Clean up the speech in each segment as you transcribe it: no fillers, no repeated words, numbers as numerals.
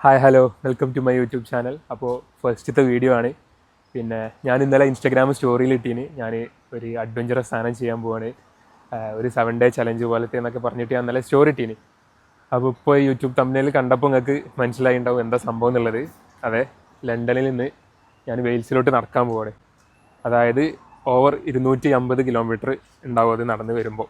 Hi hello welcome to my YouTube channel. അപ്പോൾ ഫസ്റ്റത്തെ video ആണ്. പിന്നെ ഞാൻ ഇന്നലെ ഇൻസ്റ്റാഗ്രാം സ്റ്റോറിയിൽ ഇട്ടീന് ഞാൻ ഒരു അഡ്വഞ്ചറസ് സാധനം ചെയ്യാൻ പോവാണ്. ഒരു 7 ഡേ ചലഞ്ച് പോലത്തെ എന്നൊക്കെ പറഞ്ഞിട്ട് ഞാൻ ഇന്നലെ സ്റ്റോറി ഇട്ടീന്. അപ്പോൾ ഇപ്പോൾ യൂട്യൂബ് തംബ്നെയിൽ കണ്ടപ്പോൾ നിങ്ങൾക്ക് മനസ്സിലായി ഉണ്ടാവും എന്താ സംഭവം എന്നുള്ളത്. അതെ, ലണ്ടനിൽ നിന്ന് ഞാൻ വെയിൽസിലോട്ട് നടക്കാൻ പോവാണ്. അതായത് ഓവർ 250 കിലോമീറ്റർ ഉണ്ടാവും അത് നടന്ന് വരുമ്പോൾ.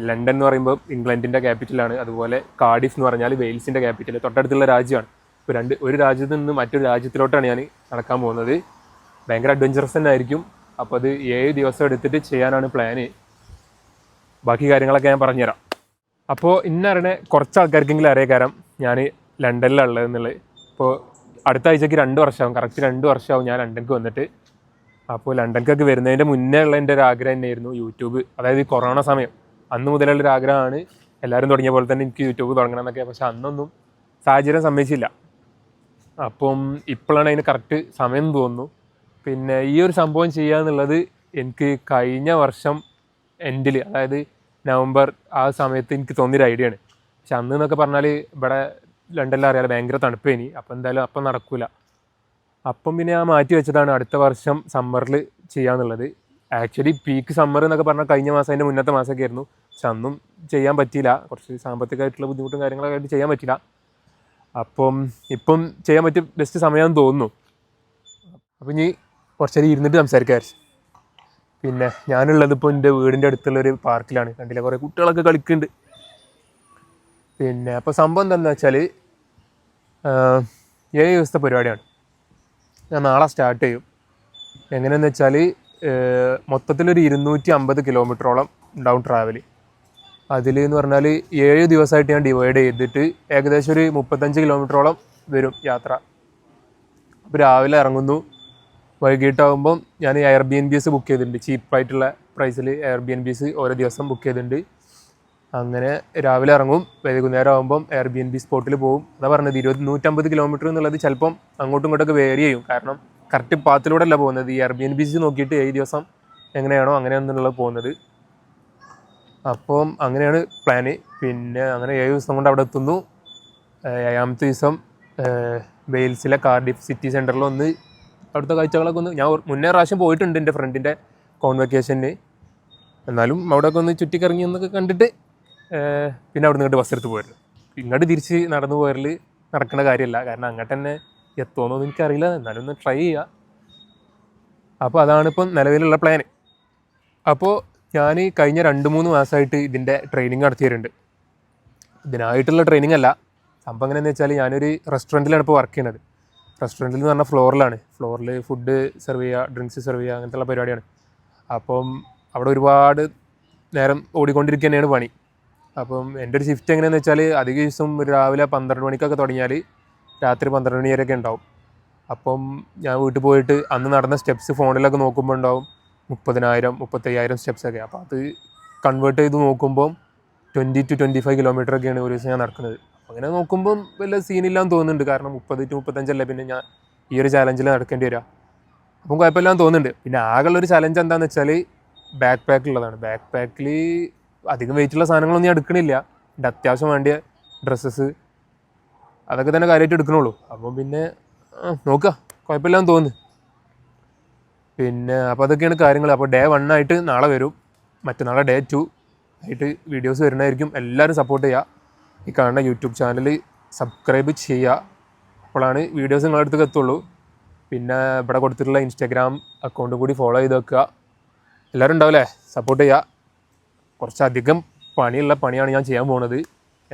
ലണ്ടൻ എന്ന് പറയുമ്പോൾ ഇംഗ്ലണ്ടിൻ്റെ ക്യാപിറ്റലാണ്. അതുപോലെ കാർഡിഫ് എന്ന് പറഞ്ഞാൽ വെയിൽസിൻ്റെ ക്യാപിറ്റൽ, തൊട്ടടുത്തുള്ള രാജ്യമാണ്. ഇപ്പോൾ ഒരു രാജ്യത്ത് നിന്ന് മറ്റൊരു രാജ്യത്തിലോട്ടാണ് ഞാൻ നടക്കാൻ പോകുന്നത്. ഭയങ്കര അഡ്വഞ്ചറസ് തന്നെ ആയിരിക്കും. അപ്പോൾ അത് 7 ദിവസം എടുത്തിട്ട് ചെയ്യാനാണ് പ്ലാന്. ബാക്കി കാര്യങ്ങളൊക്കെ ഞാൻ പറഞ്ഞുതരാം. അപ്പോൾ ഇന്നറിയണ കുറച്ച് ആൾക്കാർക്കെങ്കിലും അറിയാൻ കാരണം ഞാൻ ലണ്ടനിലാണ് ഉള്ളതെന്നുള്ളത്. ഇപ്പോൾ അടുത്ത ആഴ്ചയ്ക്ക് 2 വർഷമാവും, കറക്റ്റ് 2 വർഷമാവും ഞാൻ ലണ്ടനിലേക്ക് വന്നിട്ട്. അപ്പോൾ ലണ്ടനിലേക്ക് വരുന്നതിൻ്റെ മുന്നേ ഉള്ള എൻ്റെ ഒരു ആഗ്രഹം തന്നെയായിരുന്നു യൂട്യൂബ്. അതായത് ഈ കൊറോണ സമയം അന്ന് മുതലുള്ളൊരു ആഗ്രഹമാണ്. എല്ലാവരും തുടങ്ങിയ പോലെ തന്നെ എനിക്ക് യൂട്യൂബ് തുടങ്ങണം എന്നൊക്കെ. പക്ഷെ അന്നൊന്നും സാഹചര്യം സമ്മതിച്ചില്ല. അപ്പം ഇപ്പോഴാണ് അതിന് കറക്റ്റ് സമയം തോന്നുന്നു. പിന്നെ ഈ ഒരു സംഭവം ചെയ്യുക എന്നുള്ളത് എനിക്ക് കഴിഞ്ഞ വർഷം എൻഡിൽ, അതായത് നവംബർ ആ സമയത്ത് എനിക്ക് തോന്നിയൊരു ഐഡിയ ആണ്. പക്ഷെ അന്ന് എന്നൊക്കെ പറഞ്ഞാൽ ഇവിടെ ലണ്ടനിൽ അറിയാലോ ഭയങ്കര തണുപ്പേനി. അപ്പം എന്തായാലും അപ്പം നടക്കില്ല. അപ്പം പിന്നെ ഞാൻ മാറ്റി വെച്ചതാണ് അടുത്ത വർഷം സമ്മറിൽ ചെയ്യാന്നുള്ളത്. ആക്ച്വലി പീക്ക് സമ്മർ എന്നൊക്കെ പറഞ്ഞാൽ കഴിഞ്ഞ മാസം, അതിൻ്റെ മുന്നത്തെ മാസമൊക്കെ ആയിരുന്നു. പക്ഷെ അന്നും ചെയ്യാൻ പറ്റിയില്ല, കുറച്ച് സാമ്പത്തികമായിട്ടുള്ള ബുദ്ധിമുട്ടും കാര്യങ്ങളൊക്കെ ആയിട്ട് ചെയ്യാൻ പറ്റില്ല. അപ്പം ഇപ്പം ചെയ്യാൻ പറ്റിയ ബെസ്റ്റ് സമയമാണെന്ന് തോന്നുന്നു. അപ്പം ഇനി കുറച്ചേരം ഇരുന്നിട്ട് സംസാരിക്കാം. പിന്നെ ഞാനുള്ളത് ഇപ്പോൾ എൻ്റെ വീടിൻ്റെ അടുത്തുള്ളൊരു പാർക്കിലാണ്. കണ്ടില്ല, കുറേ കുട്ടികളൊക്കെ കളിക്കുന്നുണ്ട്. പിന്നെ അപ്പോൾ സംഭവം എന്താണെന്ന് വെച്ചാൽ 7 ദിവസത്തെ പരിപാടിയാണ്. ഞാൻ നാളെ സ്റ്റാർട്ട് ചെയ്യും. എങ്ങനെയെന്ന് വെച്ചാൽ മൊത്തത്തിലൊരു 250 കിലോമീറ്ററോളം ഉണ്ടാവും ട്രാവൽ. അതിൽ എന്ന് പറഞ്ഞാൽ 7 ദിവസമായിട്ട് ഞാൻ ഡിവൈഡ് ചെയ്തിട്ട് ഏകദേശം ഒരു 35 കിലോമീറ്ററോളം വരും യാത്ര. അപ്പോൾ രാവിലെ ഇറങ്ങുന്നു, വൈകിട്ടാകുമ്പം ഞാൻ എയർബിഎൻബിസ് ബുക്ക് ചെയ്തിട്ടുണ്ട്. ചീപ്പായിട്ടുള്ള പ്രൈസിൽ എയർബിഎൻബിസ് ഓരോ ദിവസം ബുക്ക് ചെയ്തിട്ടുണ്ട്. അങ്ങനെ രാവിലെ ഇറങ്ങും, വൈകുന്നേരം ആകുമ്പം എയർബിഎൻബി സ്പോട്ടിൽ പോകും. അതാ പറഞ്ഞത് 150 കിലോമീറ്റർ എന്നുള്ളത് ചിലപ്പം അങ്ങോട്ടും ഇങ്ങോട്ടൊക്കെ വേരി ചെയ്യും. കാരണം കറക്റ്റ് പാത്തിലൂടെ അല്ല പോകുന്നത്. ഈ എയർബിഎൻബിസ് നോക്കിയിട്ട് 7 ദിവസം എങ്ങനെയാണോ അങ്ങനെയാണെന്നുള്ളത് പോകുന്നത്. അപ്പം അങ്ങനെയാണ് പ്ലാന്. പിന്നെ അങ്ങനെ 7 ദിവസം കൊണ്ട് അവിടെ എത്തുന്നു. 7ാമത്തെ ദിവസം വെയിൽസിലെ കാർഡിഫ് സിറ്റി സെൻറ്ററിൽ ഒന്ന് അവിടുത്തെ കാഴ്ചകളൊക്കെ ഒന്ന്, ഞാൻ മുന്നേ പ്രാവശ്യം പോയിട്ടുണ്ട് എൻ്റെ ഫ്രണ്ടിൻ്റെ കോൺവെക്കേഷന്. എന്നാലും അവിടെയൊക്കെ ഒന്ന് ചുറ്റിക്കറങ്ങി എന്നൊക്കെ കണ്ടിട്ട് പിന്നെ അവിടെ നിന്ന് ഇങ്ങോട്ട് ബസ് എടുത്ത് പോയിരുന്നു. ഇങ്ങോട്ട് തിരിച്ച് നടന്നു പോയാൽ നടക്കുന്ന കാര്യമല്ല, കാരണം അങ്ങോട്ട് തന്നെ എത്തുമെന്നൊന്നും എനിക്കറിയില്ല. എന്നാലും ഒന്ന് ട്രൈ ചെയ്യുക. അപ്പോൾ അതാണിപ്പം നിലവിലുള്ള പ്ലാന്. അപ്പോൾ ഞാൻ കഴിഞ്ഞ 2-3 മാസമായിട്ട് ഇതിൻ്റെ ട്രെയിനിങ് നടത്തിയിട്ടുണ്ട്. ഇതിനായിട്ടുള്ള ട്രെയിനിങ് അല്ല. സംഭവം എങ്ങനെയാണെന്ന് വെച്ചാൽ ഞാനൊരു റെസ്റ്റോറൻറ്റിലാണ് ഇപ്പോൾ വർക്ക് ചെയ്യുന്നത്. റെസ്റ്റോറൻറ്റിൽ എന്ന് പറഞ്ഞാൽ ഫ്ലോറിൽ ഫുഡ് സെർവ് ചെയ്യുക, ഡ്രിങ്ക്സ് സെർവ് ചെയ്യുക, അങ്ങനത്തെ പരിപാടിയാണ്. അപ്പം അവിടെ ഒരുപാട് നേരം ഓടിക്കൊണ്ടിരിക്കുക തന്നെയാണ് പണി. അപ്പം എൻ്റെ ഒരു ഷിഫ്റ്റ് എങ്ങനെയാണെന്ന് വെച്ചാൽ അധിക ദിവസം രാവിലെ 12 മണിക്കൊക്കെ തുടങ്ങിയാൽ രാത്രി 12 മണി വരെയൊക്കെ ഉണ്ടാവും. അപ്പം ഞാൻ വീട്ടിൽ പോയിട്ട് അന്ന് നടന്ന സ്റ്റെപ്സ് ഫോണിലൊക്കെ നോക്കുമ്പോൾ ഉണ്ടാവും 30,000 35,000 സ്റ്റെപ്സൊക്കെ. അപ്പോൾ അത് കൺവേർട്ട് ചെയ്ത് നോക്കുമ്പം 20 to 25 കിലോമീറ്ററൊക്കെയാണ് ഒരു ദിവസം ഞാൻ നടക്കുന്നത്. അങ്ങനെ നോക്കുമ്പം വലിയ സീനില്ലാന്ന് തോന്നുന്നുണ്ട്. കാരണം 30 to 35 പിന്നെ ഞാൻ ഈ ഒരു ചാലഞ്ചിൽ നടക്കേണ്ടി വരിക. അപ്പം കുഴപ്പമില്ലാന്ന് തോന്നുന്നുണ്ട്. പിന്നെ ആകെയുള്ളൊരു ചലഞ്ച് എന്താണെന്ന് വെച്ചാൽ ബാക്ക് പാക്കുള്ളതാണ്. ബാക്ക് പാക്കിൽ അധികം വെയിറ്റുള്ള സാധനങ്ങളൊന്നും ഞാൻ എടുക്കണില്ല. എൻ്റെ അത്യാവശ്യം വേണ്ടിയ ഡ്രസ്സസ് അതൊക്കെ തന്നെ കാര്യമായിട്ട് എടുക്കണുള്ളൂ. അപ്പം പിന്നെ നോക്കുക, കുഴപ്പമില്ലാന്ന് തോന്നുന്നു. പിന്നെ അപ്പോൾ അതൊക്കെയാണ് കാര്യങ്ങൾ. അപ്പോൾ ഡേ 1 ആയിട്ട് നാളെ വരും, മറ്റന്നാളെ ഡേ 2 ആയിട്ട് വീഡിയോസ് വരുന്നതായിരിക്കും. എല്ലാവരും സപ്പോർട്ട് ചെയ്യുക. ഈ കാണുന്ന യൂട്യൂബ് ചാനൽ സബ്സ്ക്രൈബ് ചെയ്യുക. അപ്പോഴാണ് വീഡിയോസ് നിങ്ങളുടെ അടുത്തേക്ക് എത്തുള്ളൂ. പിന്നെ ഇവിടെ കൊടുത്തിട്ടുള്ള ഇൻസ്റ്റാഗ്രാം അക്കൗണ്ടും കൂടി ഫോളോ ചെയ്ത് വെക്കുക. എല്ലാവരും ഉണ്ടാവില്ലേ, സപ്പോർട്ട് ചെയ്യുക. കുറച്ചധികം പണിയുള്ള പണിയാണ് ഞാൻ ചെയ്യാൻ പോകുന്നത്.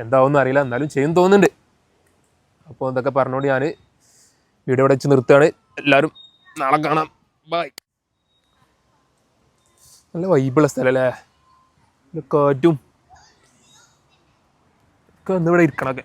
എന്താവുമെന്ന് അറിയില്ല, എന്നാലും ചെയ്യും തോന്നുന്നുണ്ട്. അപ്പോൾ എന്തൊക്കെ പറഞ്ഞുകൊണ്ട് ഞാൻ വീഡിയോ ഇവിടെ വെച്ച് നിർത്തുകയാണ്. എല്ലാവരും നാളെ കാണാം. ബൈ. നല്ല വൈബുള്ള സ്ഥലമല്ലേ, കാറ്റും ഒക്കെ ഒന്നിവിടെ ഇരിക്കണമൊക്കെ.